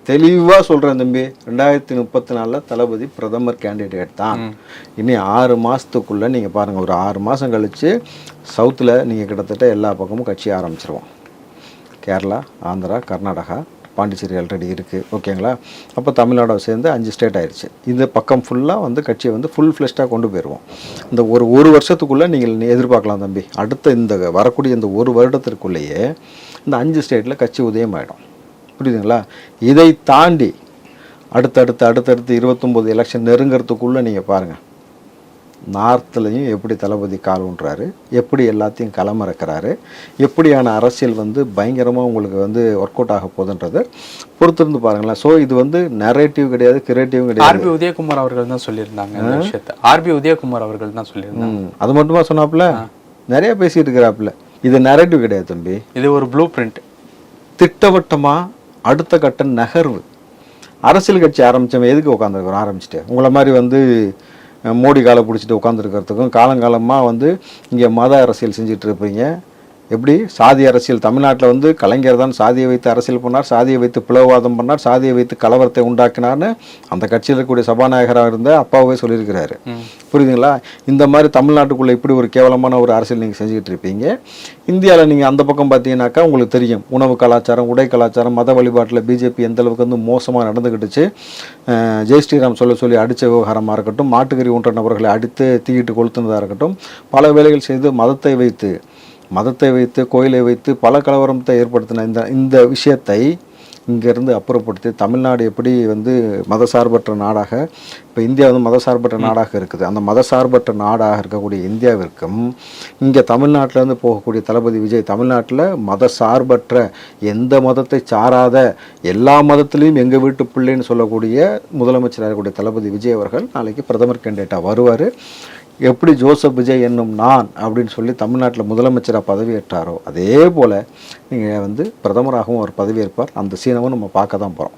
தெளிவாக சொல்கிறேன் தம்பி, 2034 தளபதி பிரதமர் கேண்டிடேட் தான். இனி 6 மாதத்துக்குள்ளே நீங்கள் பாருங்கள், ஒரு 6 மாதம் கழித்து சவுத்தில் நீங்கள் கிட்டத்தட்ட எல்லா பக்கமும் கட்சி ஆரம்பிச்சிருவோம். கேரளா, ஆந்திரா, கர்நாடகா, பாண்டிச்சேரி ஆல்ரெடி இருக்குது, ஓகேங்களா? அப்போ தமிழ்நாடை சேர்ந்து 5 ஸ்டேட் ஆயிடுச்சு. இந்த பக்கம் ஃபுல்லாக வந்து கட்சியை வந்து ஃபுல் ஃப்ளெஷ்டாக கொண்டு போயிடுவோம். இந்த ஒரு வருஷத்துக்குள்ளே நீங்கள் எதிர்பார்க்கலாம் தம்பி. அடுத்த இந்த வரக்கூடிய இந்த ஒரு வருடத்திற்குள்ளேயே இந்த 5 ஸ்டேட்டில் கட்சி உதயம் ஆகிடும். புரியுதுங்களா? இதை தாண்டி அடுத்தடுத்து 29 எலெக்ஷன் நெருங்கிறதுக்குள்ளே நீங்கள் பாருங்கள், நார்த்துலேயும் எப்படி தளபதி கால் ஊன்றாரு, எப்படி எல்லாத்தையும் களமிறக்கிறாரு, எப்படியான அரசியல் வந்து பயங்கரமாக உங்களுக்கு வந்து ஒர்க் அவுட் ஆக போகுதுன்றதை பொறுத்திருந்து பாருங்களேன். ஸோ இது வந்து நரேட்டிவ் கிடையாது, கிரியேட்டிவும் கிடையாது. ஆர்பி உதயகுமார் அவர்கள் தான் சொல்லியிருந்தாங்க இந்த விஷயத்தை. ஆர்பி உதயகுமார் அவர்கள் தான் சொல்லியிருந்தாங்க. அது மட்டுமா சொன்னாப்புல? நிறைய பேசிட்டு இருக்கிறாப்புல. இது நரேட்டிவ் கிடையாது தம்பி, இது ஒரு ப்ளூ பிரிண்ட். திட்டவட்டமாக அடுத்த கட்ட நகர்வு. அரசியல் கட்சி ஆரம்பித்தவன் எதுக்கு உட்காந்துருக்கிறோம்? ஆரம்பிச்சுட்டு உங்களை மாதிரி வந்து மோடி காலை பிடிச்சிட்டு உட்காந்துருக்கிறதுக்கும், காலங்காலமாக வந்து இங்கே மத அரசியல் செஞ்சுட்டு இருப்பீங்க. எப்படி சாதி அரசியல் தமிழ்நாட்டில் வந்து கலைஞர் தான் சாதியை வைத்து அரசியல் பண்ணார், சாதியை வைத்து பிளவுவாதம் பண்ணார், சாதியை வைத்து கலவரத்தை உண்டாக்கினார்னு அந்த கட்சியில் இருக்கக்கூடிய சபாநாயகராக இருந்த அப்பாவே சொல்லியிருக்கிறாரு. புரியுதுங்களா? இந்த மாதிரி தமிழ்நாட்டுக்குள்ளே இப்படி ஒரு கேவலமான ஒரு அரசியல் நீங்கள் செஞ்சுக்கிட்டு இருப்பீங்க. இந்தியாவில் நீங்கள் அந்த பக்கம் பார்த்தீங்கன்னாக்கா உங்களுக்கு தெரியும், உணவு கலாச்சாரம், உடை கலாச்சாரம், மத வழிபாட்டில் பிஜேபி எந்த அளவுக்கு வந்து மோசமாக நடந்துக்கிட்டுச்சு. ஜெய் ஸ்ரீராம் சொல்லி அடித்த விவகாரமாக இருக்கட்டும், மாட்டுக்கறி ஒன்ற நபர்களை அடித்து தீயிட்டு கொளுத்துனதாக இருக்கட்டும், பல வேலைகள் செய்து மதத்தை வைத்து கோயிலை வைத்து பல கலவரத்தை ஏற்படுத்தின இந்த விஷயத்தை இங்கேருந்து அப்புறப்படுத்தி தமிழ்நாடு எப்படி வந்து மதசார்பற்ற நாடாக, இப்போ இந்தியா வந்து மதசார்பற்ற நாடாக இருக்குது, அந்த மதசார்பற்ற நாடாக இருக்கக்கூடிய இந்தியாவிற்கும் இங்கே தமிழ்நாட்டிலேருந்து போகக்கூடிய தளபதி விஜய் தமிழ்நாட்டில் மதசார்பற்ற எந்த மதத்தை சாராத எல்லா மதத்துலேயும் எங்கள் வீட்டு பிள்ளைன்னு சொல்லக்கூடிய முதலமைச்சராக இருக்கக்கூடிய தளபதி விஜய் அவர்கள் நாளைக்கு பிரதமர் கேண்டிடேட்டாக வருவார். எப்படி ஜோசப் விஜய் என்னும் நான் அப்படின்னு சொல்லி தமிழ்நாட்டில் முதலமைச்சராக பதவியேற்றாரோ அதே போல் நீங்கள் வந்து பிரதமராகவும் அவர் பதவியேற்பார். அந்த சீனமும் நம்ம பார்க்க தான் போகிறோம்.